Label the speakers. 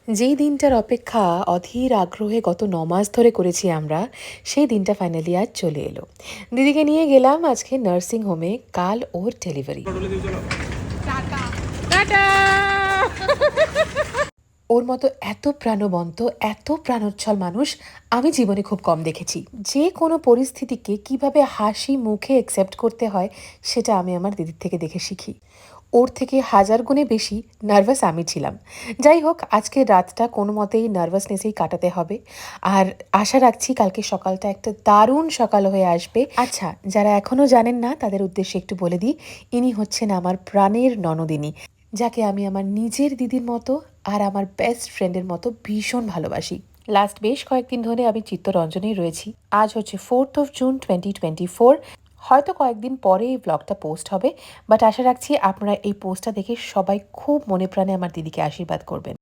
Speaker 1: যেই দিনটার অপেক্ষা অধীর আগ্রহে গত ৯ মাস ধরে করেছি আমরা, সেই দিনটা ফাইনালি আজ চলে এলো। দিদিকে নিয়ে গেলাম আজকে নার্সিং হোমে, কাল ওর ডেলিভারি। ওর মতো এত প্রাণবন্ত, এত প্রাণোচ্ছল মানুষ আমি জীবনে খুব কম দেখেছি। যে কোনো পরিস্থিতিকে কিভাবে হাসি মুখে অ্যাকসেপ্ট করতে হয়, সেটা আমি আমার দিদির থেকে দেখে শিখি। ওর থেকে হাজার গুণে বেশি নার্ভাস আমি ছিলাম। যাই হোক, আজকের রাতটা কোনো মতেই নার্ভাসনেসেই কাটাতে হবে। আর আশা রাখছি কালকে সকালটা একটা দারুণ সকাল হয়ে আসবে। আচ্ছা, যারা এখনও জানেন না তাদের উদ্দেশ্যে একটু বলে দিই, ইনি হচ্ছেন আমার প্রাণের ননদিনী, যাকে আমি আমার নিজের দিদির মতো আর আমার বেস্ট ফ্রেন্ডের মতো ভীষণ ভালোবাসি। লাস্ট বেশ কয়েকদিন ধরে আমি চিত্তরঞ্জনেই রয়েছি। আজ হচ্ছে 4th জুন 2024। হয়তো কয়েকদিন পরে এই ব্লগটা পোস্ট হবে, বাট আশা রাখছি আপনারা এই পোস্টটা দেখে সবাই খুব মনে প্রাণে আমার দিদিকে আশীর্বাদ করবেন।